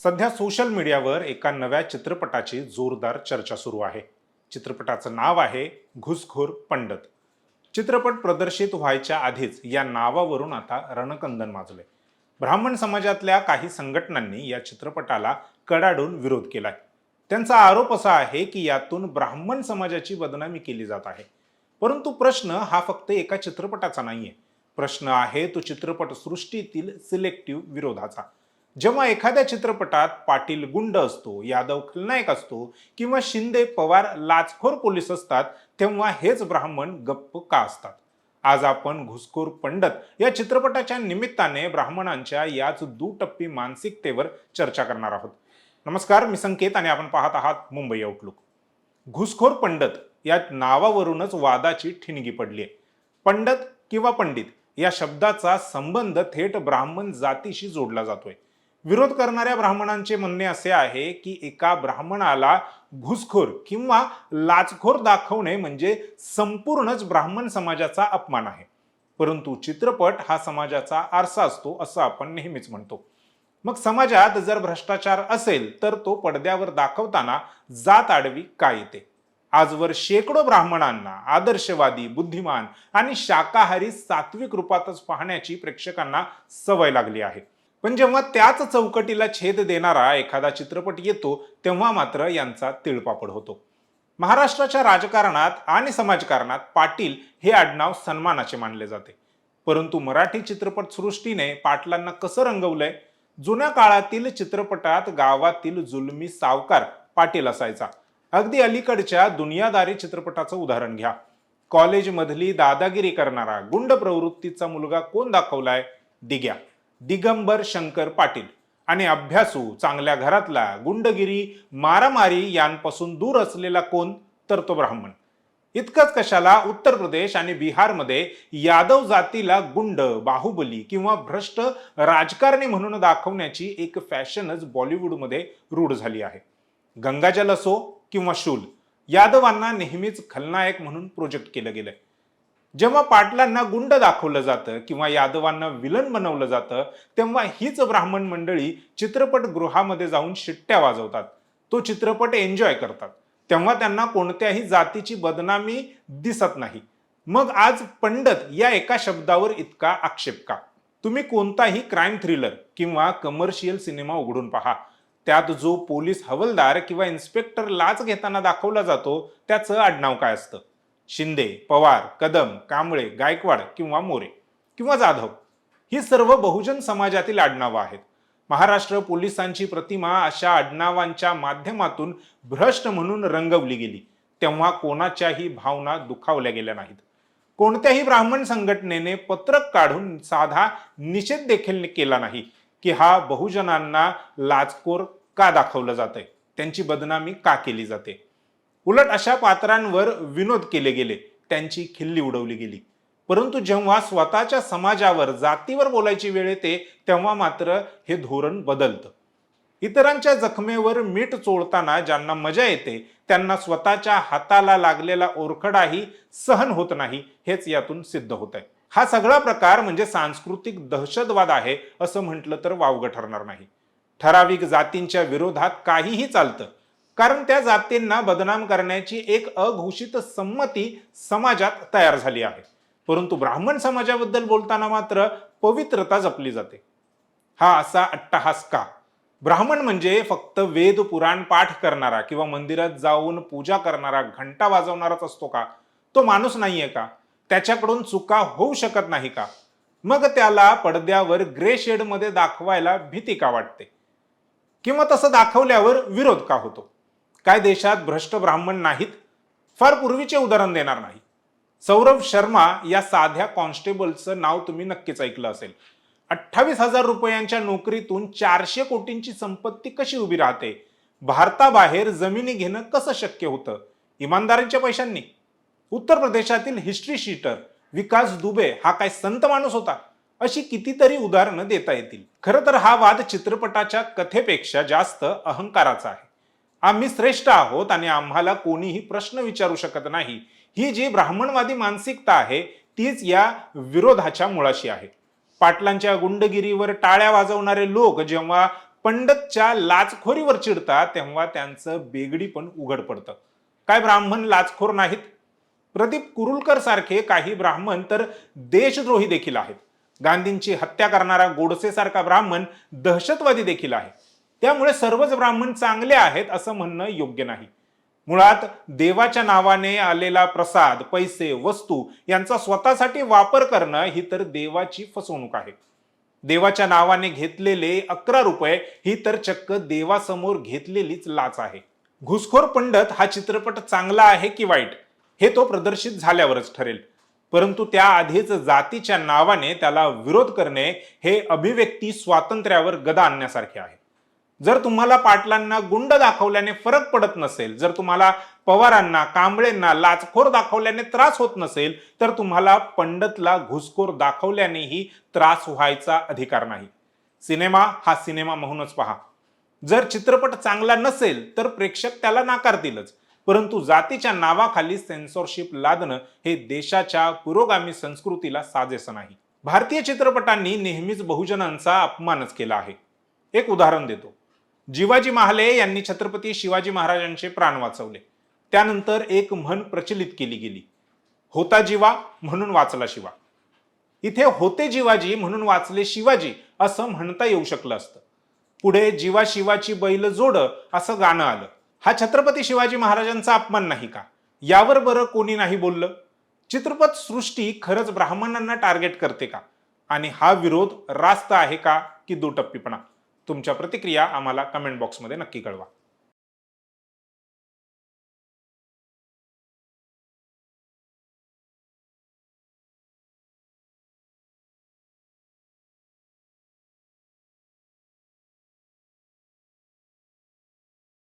सध्या सोशल मीडियावर एका नव्या चित्रपटाची जोरदार चर्चा सुरू आहे. चित्रपटाचं नाव आहे घुसखोर पंडित. चित्रपट प्रदर्शित व्हायच्या आधीच या नावावरून आता रणकंदन माजले. ब्राह्मण समाजातल्या काही संघटनांनी या चित्रपटाला कडाडून विरोध केलाय. त्यांचा आरोप असा आहे की यातून ब्राह्मण समाजाची बदनामी केली जात आहे. परंतु प्रश्न हा फक्त एका चित्रपटाचा नाहीये. प्रश्न आहे तो चित्रपट सृष्टीतील सिलेक्टिव्ह विरोधाचा. जेव्हा एखाद्या चित्रपटात पाटील गुंड असतो, यादव खलनायक असतो किंवा शिंदे पवार लाचखोर पोलीस असतात, तेव्हा हेच ब्राह्मण गप्प का असतात? आज आपण घुसखोर पंडित या चित्रपटाच्या निमित्ताने ब्राह्मणांच्या याच दुटप्पी मानसिकतेवर चर्चा करणार आहोत. नमस्कार, मी संकेत आणि आपण पाहत आहात मुंबई आउटलुक. घुसखोर पंडित या नावावरूनच वादाची ठिणगी पडली आहे. पंडित किंवा पंडित या शब्दाचा संबंध थेट ब्राह्मण जातीशी जोडला जातोय. विरोध करणाऱ्या ब्राह्मणांचे म्हणणे असे आहे की एका ब्राह्मणाला घुसखोर किंवा लाचखोर दाखवणे म्हणजे संपूर्णच ब्राह्मण समाजाचा अपमान आहे. परंतु चित्रपट हा समाजाचा आरसा असतो असं आपण नेहमीच म्हणतो. मग समाजात जर भ्रष्टाचार असेल तर तो पडद्यावर दाखवताना जात आडवी का येते? आजवर शेकडो ब्राह्मणांना आदर्शवादी, बुद्धिमान आणि शाकाहारी सात्विक रूपातच पाहण्याची प्रेक्षकांना सवय लागली आहे. पण जेव्हा त्याच चौकटीला छेद देणारा एखादा चित्रपट येतो तेव्हा मात्र यांचा तिळपापड होतो. महाराष्ट्राच्या राजकारणात आणि समाजकारणात पाटील हे आडनाव सन्मानाचे मानले जाते. परंतु मराठी चित्रपट सृष्टीने पाटलांना कसं रंगवलंय? जुन्या काळातील चित्रपटात गावातील जुलमी सावकार पाटील असायचा. अगदी अलीकडच्या दुनियादारी चित्रपटाचं उदाहरण घ्या. कॉलेजमधली दादागिरी करणारा गुंड प्रवृत्तीचा मुलगा कोण दाखवलाय? दिग्या, दिगंबर शंकर पाटील. आणि अभ्यासू चांगल्या घरातला गुंडगिरी, मारामारी यांपासून दूर असलेला कोण? तर तो ब्राह्मण. इतकंच कशाला, उत्तर प्रदेश आणि बिहारमध्ये यादव जातीला गुंड, बाहुबली किंवा भ्रष्ट राजकारणी म्हणून दाखवण्याची एक फॅशनच बॉलिवूडमध्ये रूढ झाली आहे. गंगाजल असो किंवा शूल, यादवांना नेहमीच खलनायक म्हणून प्रोजेक्ट केलं गेलंय. जेव्हा पाटलांना गुंड दाखवलं जातं किंवा यादवांना विलन बनवलं जातं तेव्हा हीच ब्राह्मण मंडळी चित्रपटगृहामध्ये जाऊन शिट्ट्या वाजवतात, तो चित्रपट एन्जॉय करतात. तेव्हा त्यांना कोणत्याही जातीची बदनामी दिसत नाही. मग आज पंडित या एका शब्दावर इतका आक्षेप का? तुम्ही कोणताही क्राईम थ्रिलर किंवा कमर्शियल सिनेमा उघडून पहा, त्यात जो पोलीस हवलदार किंवा इन्स्पेक्टर लाच घेताना दाखवला जातो त्याचं आडनाव काय असतं? शिंदे, पवार, कदम, कांबळे, गायकवाड किंवा मोरे किंवा जाधव ही सर्व बहुजन समाजातील आडनावं आहेत. महाराष्ट्र पोलिसांची प्रतिमा अशा आडनावांच्या माध्यमातून भ्रष्ट म्हणून रंगवली गेली तेव्हा कोणाच्याही भावना दुखावल्या गेल्या नाहीत. कोणत्याही ब्राह्मण संघटनेने पत्रक काढून साधा निषेध देखील केला नाही की हा बहुजनांना लाचखोर का दाखवलं जातंय, त्यांची बदनामी का केली जाते. उलट अशा पात्रांवर विनोद केले गेले, त्यांची खिल्ली उडवली गेली. परंतु जेव्हा स्वतःच्या समाजावर, जातीवर बोलायची वेळ येते तेव्हा मात्र हे धोरण बदलतं. इतरांच्या जखमेवर मीठ चोळताना ज्यांना मजा येते त्यांना स्वतःच्या हाताला लागलेला ओरखडाही सहन होत नाही, हेच यातून सिद्ध होत आहे. हा सगळा प्रकार म्हणजे सांस्कृतिक दहशतवाद आहे असं म्हटलं तर वावगं ठरणार नाही. ठराविक जातींच्या विरोधात काहीही चालतं, कारण त्या जातींना बदनाम करण्याची एक अघोषित संमती समाजात तयार झाली आहे. परंतु ब्राह्मण समाजाबद्दल बोलताना मात्र पवित्रता जपली जाते. हा असा अट्टहास का? ब्राह्मण म्हणजे फक्त वेद पुराण पाठ करणारा किंवा मंदिरात जाऊन पूजा करणारा, घंटा वाजवणाराच असतो का? तो माणूस नाहीये का? त्याच्याकडून चुका होऊ शकत नाही का? मग त्याला पडद्यावर ग्रे शेड मध्ये दाखवायला भीती का वाटते? किंवा तसं दाखवल्यावर विरोध का होतो? काय देशात भ्रष्ट ब्राह्मण नाहीत? फार पूर्वीचे उदाहरण देणार नाही. सौरभ शर्मा या साध्या कॉन्स्टेबलचं नाव तुम्ही नक्कीच ऐकलं असेल. 28,000 रुपयांच्या नोकरीतून 400 कोटींची संपत्ती कशी उभी राहते? भारताबाहेर जमिनी घेणं कसं शक्य होतं? इमानदारीच्या पैशांनी. उत्तर प्रदेशातील हिस्ट्री शीटर विकास दुबे हा काय संत माणूस होता? अशी कितीतरी उदाहरणं देता येतील. खरं तर हा वाद चित्रपटाच्या कथेपेक्षा जास्त अहंकाराचा आहे. आम्ही श्रेष्ठ आहोत आणि आम्हाला कोणीही प्रश्न विचारू शकत नाही, ही जी ब्राह्मणवादी मानसिकता आहे तीच या विरोधाच्या मुळाशी आहे. पाटलांच्या गुंडगिरीवर टाळ्या वाजवणारे लोक जेव्हा पंडितच्या लाचखोरीवर चिडतात तेव्हा त्यांचं बेगडी पण उघड पडतं. काय ब्राह्मण लाचखोर नाहीत? प्रदीप कुरुलकर सारखे काही ब्राह्मण तर देशद्रोही देखील आहेत. गांधींची हत्या करणारा गोडसे सारखा ब्राह्मण दहशतवादी देखील आहे. त्यामुळे सर्वच ब्राह्मण चांगले आहेत असं म्हणणं योग्य नाही. मुळात देवाच्या नावाने आलेला प्रसाद, पैसे, वस्तू यांचा स्वतःसाठी वापर करणं ही तर देवाची फसवणूक आहे. देवाच्या नावाने घेतलेले 11 रुपये ही तर चक्क देवासमोर घेतलेलीच लाच आहे. घुसखोर पंडित हा चित्रपट चांगला आहे की वाईट हे तो प्रदर्शित झाल्यावरच ठरेल. परंतु त्याआधीच जातीच्या नावाने त्याला विरोध करणे हे अभिव्यक्ती स्वातंत्र्यावर गदा आणण्यासारखे आहे. जर तुम्हाला पाटलांना गुंड दाखवल्याने फरक पडत नसेल, जर तुम्हाला पवारांना, कांबळेंना लाचखोर दाखवल्याने त्रास होत नसेल, तर तुम्हाला पंडितला घुसखोर दाखवल्यानेही त्रास व्हायचा अधिकार नाही. सिनेमा हा सिनेमा म्हणूनच पहा. जर चित्रपट चांगला नसेल तर प्रेक्षक त्याला नाकारतीलच. परंतु जातीच्या नावाखाली सेन्सॉरशिप लादणं हे देशाच्या पुरोगामी संस्कृतीला साजेसं नाही. भारतीय चित्रपटांनी नेहमीच बहुजनांचा अपमानच केला आहे. एक उदाहरण देतो. जिवाजी महाले यांनी छत्रपती शिवाजी महाराजांचे प्राण वाचवले. त्यानंतर एक म्हण प्रचलित केली गेली, होता जिवा म्हणून वाचला शिवा. इथे होते जिवाजी म्हणून वाचले शिवाजी असं म्हणता येऊ शकलं असतं. पुढे जीवा शिवाची बैल जोड असं गाणं आलं. हा छत्रपती शिवाजी महाराजांचा अपमान नाही का? यावर बरं कोणी नाही बोललं. चित्रपट सृष्टी खरंच ब्राह्मणांना टार्गेट करते का? आणि हा विरोध रास्त आहे का की दुटप्पीपणा? तुमच्या प्रतिक्रिया आम्हाला कमेंट बॉक्समध्ये नक्की कळवा.